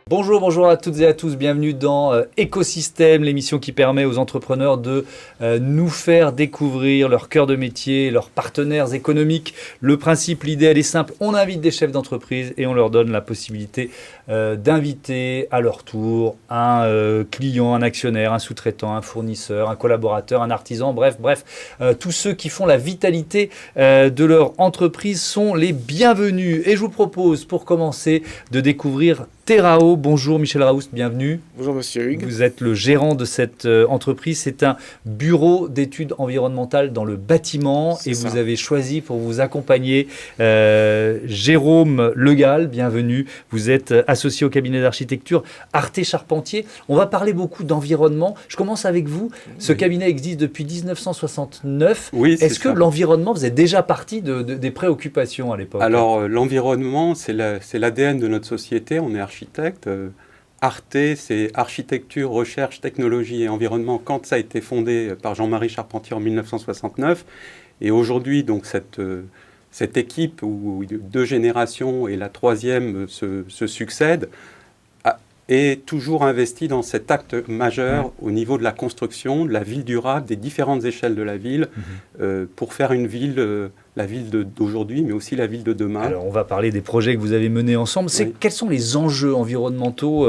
Bonjour à toutes et à tous, bienvenue dans Écosystème, l'émission qui permet aux entrepreneurs de nous faire découvrir leur cœur de métier, leurs partenaires économiques. Le principe, l'idée, elle est simple, on invite des chefs d'entreprise et on leur donne la possibilité d'inviter à leur tour un client, un actionnaire, un sous-traitant, un fournisseur, un collaborateur, un artisan, bref, tous ceux qui font la vitalité de leur entreprise sont les bienvenus. Et je vous propose, pour commencer, de découvrir Terrao. Bonjour Michel Raoust, bienvenue. Bonjour Monsieur Hugues. Vous êtes le gérant de cette entreprise. C'est un bureau d'études environnementales dans le bâtiment et vous avez choisi pour vous accompagner Jérôme Legal, bienvenue. Vous êtes associé au cabinet d'architecture Arte Charpentier. On va parler beaucoup d'environnement. Je commence avec vous. Ce cabinet existe depuis 1969. Oui, Est-ce que l'environnement faisait déjà partie des préoccupations à l'époque? Alors l'environnement, c'est l'ADN de notre société. On est architecte. Arte, c'est architecture, recherche, technologie et environnement quand ça a été fondé par Jean-Marie Charpentier en 1969. Et aujourd'hui, donc cette équipe où deux générations et la troisième se succèdent, est toujours investie dans cet acte majeur au niveau de la construction, de la ville durable, des différentes échelles de la ville, pour faire une ville, la ville d'aujourd'hui, mais aussi la ville de demain. Alors, on va parler des projets que vous avez menés ensemble. Quels sont les enjeux environnementaux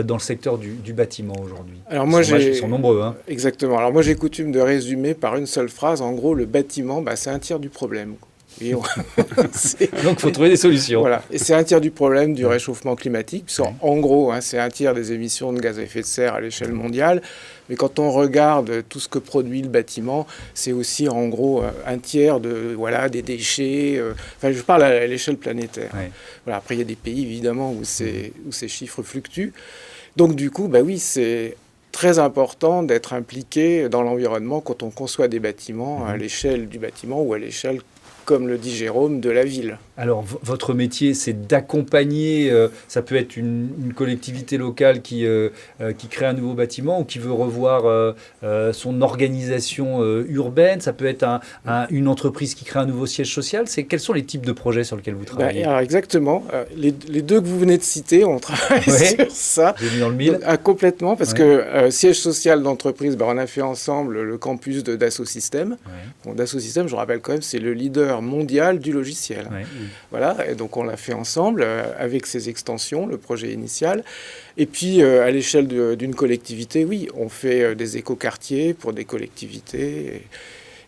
dans le secteur du bâtiment aujourd'hui? Alors ils sont nombreux. Hein. Exactement. Alors moi, j'ai coutume de résumer par une seule phrase. En gros, le bâtiment, c'est un tiers du problème. Donc, il faut trouver des solutions. Voilà. Et c'est un tiers du problème du réchauffement climatique. En gros, c'est un tiers des émissions de gaz à effet de serre à l'échelle mondiale. Mais quand on regarde tout ce que produit le bâtiment, c'est aussi en gros un tiers des déchets. Je parle à l'échelle planétaire. Ouais. Voilà. Après, il y a des pays, évidemment, où ces chiffres fluctuent. Donc, du coup, oui, c'est très important d'être impliqué dans l'environnement quand on conçoit des bâtiments à l'échelle du bâtiment ou à l'échelle, comme le dit Jérôme, de la ville. Alors, votre métier, c'est d'accompagner, ça peut être une collectivité locale qui crée un nouveau bâtiment ou qui veut revoir son organisation urbaine, ça peut être une entreprise qui crée un nouveau siège social. Quels sont les types de projets sur lesquels vous travaillez? Alors exactement, les deux que vous venez de citer, on travaille sur ça. J'ai mis dans le mille. Complètement, parce que siège social d'entreprise, on a fait ensemble le campus de Dassault Systèmes. Bon, Dassault Systèmes, je rappelle quand même, c'est le leader mondial du logiciel. Voilà, et donc on l'a fait ensemble avec ses extensions, le projet initial. Et puis à l'échelle d'une collectivité, oui, on fait des écoquartiers pour des collectivités.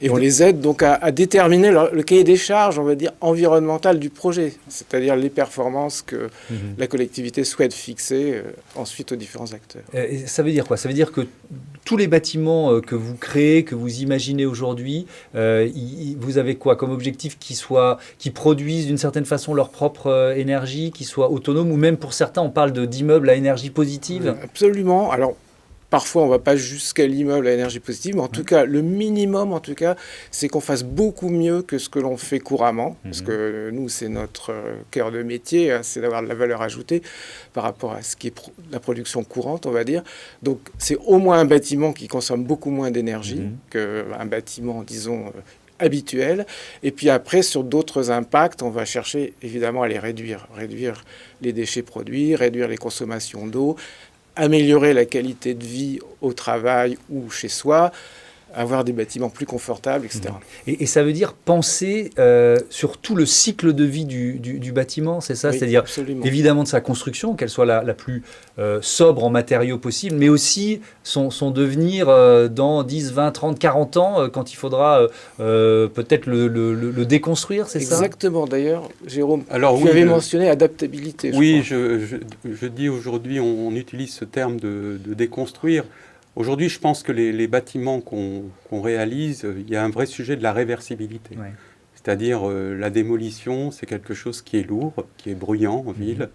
Et on les aide donc à déterminer le cahier des charges, on va dire, environnemental du projet, c'est-à-dire les performances que la collectivité souhaite fixer ensuite aux différents acteurs. Ça veut dire quoi? Ça veut dire que tous les bâtiments que vous créez, que vous imaginez aujourd'hui, vous avez quoi comme objectif qui produisent d'une certaine façon leur propre énergie, qui soient autonomes, ou même pour certains, on parle d'immeubles à énergie positive? Absolument. Alors, parfois, on ne va pas jusqu'à l'immeuble à énergie positive, mais en tout cas, le minimum, c'est qu'on fasse beaucoup mieux que ce que l'on fait couramment, parce que nous, c'est notre cœur de métier, c'est d'avoir de la valeur ajoutée par rapport à ce qui est la production courante, on va dire. Donc, c'est au moins un bâtiment qui consomme beaucoup moins d'énergie qu'un bâtiment, disons, habituel. Et puis après, sur d'autres impacts, on va chercher évidemment à les réduire les déchets produits, réduire les consommations d'eau, améliorer la qualité de vie au travail ou chez soi, avoir des bâtiments plus confortables, etc. Et ça veut dire penser sur tout le cycle de vie du bâtiment, c'est ça? Oui, c'est-à-dire absolument. Évidemment de sa construction, qu'elle soit la plus sobre en matériaux possible, mais aussi son devenir dans 10, 20, 30, 40 ans, quand il faudra peut-être le déconstruire, c'est ça? Exactement. D'ailleurs, Jérôme, vous avez mentionné adaptabilité. Oui, je dis aujourd'hui, on utilise ce terme de déconstruire. Aujourd'hui, je pense que les bâtiments qu'on réalise, il y a un vrai sujet de la réversibilité. Ouais. C'est-à-dire la démolition, c'est quelque chose qui est lourd, qui est bruyant en ville.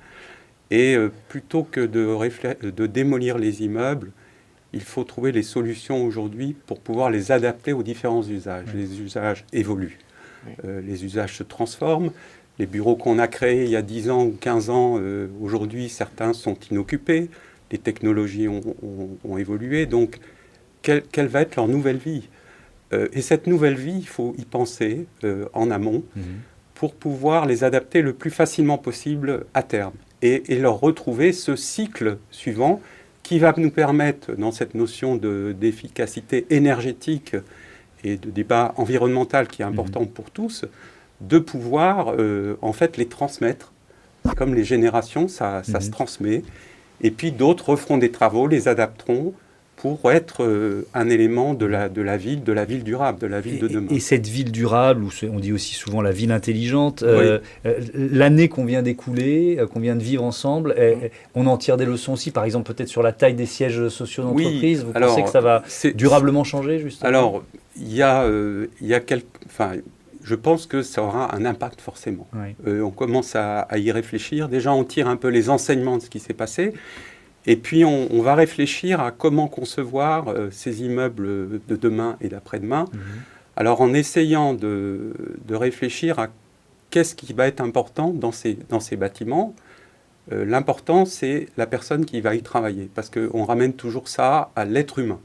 Et plutôt que de démolir les immeubles, il faut trouver les solutions aujourd'hui pour pouvoir les adapter aux différents usages. Les usages évoluent, les usages se transforment. Les bureaux qu'on a créés il y a 10 ans ou 15 ans, aujourd'hui, certains sont inoccupés. Les technologies ont évolué, donc quelle va être leur nouvelle vie? Et cette nouvelle vie, il faut y penser en amont pour pouvoir les adapter le plus facilement possible à terme. et leur retrouver ce cycle suivant qui va nous permettre, dans cette notion d'efficacité énergétique et de débat environnemental qui est important pour tous, de pouvoir en fait les transmettre. C'est comme les générations, ça se transmet. Et puis d'autres referont des travaux, les adapteront pour être un élément de la ville durable, de la ville de demain. Et cette ville durable, ou on dit aussi souvent la ville intelligente, l'année qu'on vient d'écouler, qu'on vient de vivre ensemble, on en tire des leçons aussi, par exemple peut-être sur la taille des sièges sociaux d'entreprise. Vous pensez que ça va durablement changer, justement ? Alors, je pense que ça aura un impact forcément. On commence à y réfléchir. Déjà, on tire un peu les enseignements de ce qui s'est passé. Et puis, on va réfléchir à comment concevoir ces immeubles de demain et d'après-demain. Alors, en essayant de réfléchir à qu'est-ce qui va être important dans ces bâtiments. L'important, c'est la personne qui va y travailler, parce qu'on ramène toujours ça à l'être humain.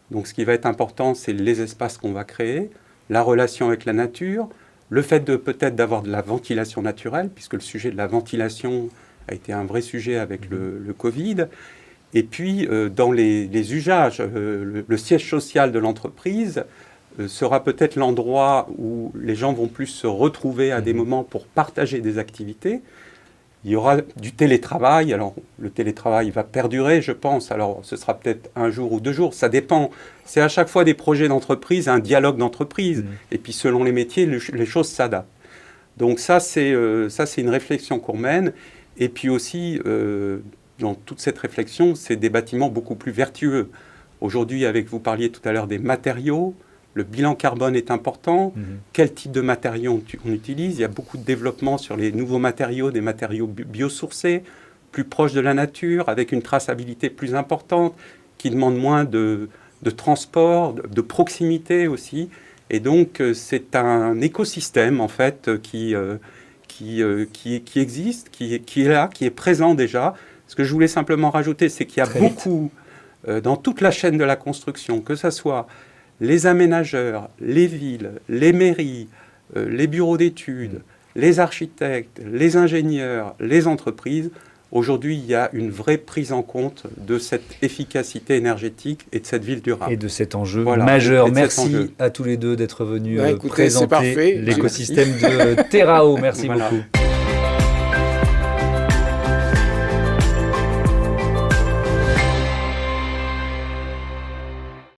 Donc, ce qui va être important, c'est les espaces qu'on va créer, la relation avec la nature, le fait peut-être d'avoir de la ventilation naturelle, puisque le sujet de la ventilation a été un vrai sujet avec le Covid. Et puis, dans les usages, le siège social de l'entreprise sera peut-être l'endroit où les gens vont plus se retrouver à des moments pour partager des activités. Il y aura du télétravail. Alors, le télétravail va perdurer, je pense. Alors, ce sera peut-être 1 jour ou 2 jours. Ça dépend. C'est à chaque fois des projets d'entreprise, un dialogue d'entreprise. Et puis, selon les métiers, les choses s'adaptent. Donc, ça, c'est une réflexion qu'on mène. Et puis aussi, dans toute cette réflexion, c'est des bâtiments beaucoup plus vertueux. Aujourd'hui, vous parliez tout à l'heure des matériaux. Le bilan carbone est important. Quel type de matériaux on utilise? Il y a beaucoup de développement sur les nouveaux matériaux, des matériaux biosourcés, plus proches de la nature, avec une traçabilité plus importante, qui demandent moins de transport, de proximité aussi. Et donc, c'est un écosystème, en fait, qui existe, qui est là, qui est présent déjà. Ce que je voulais simplement rajouter, c'est qu'il y a beaucoup, dans toute la chaîne de la construction, que ce soit les aménageurs, les villes, les mairies, les bureaux d'études, les architectes, les ingénieurs, les entreprises. Aujourd'hui, il y a une vraie prise en compte de cette efficacité énergétique et de cette ville durable. Et de cet enjeu majeur. Merci à tous les deux d'être venus présenter l'écosystème de Terrao. Merci beaucoup.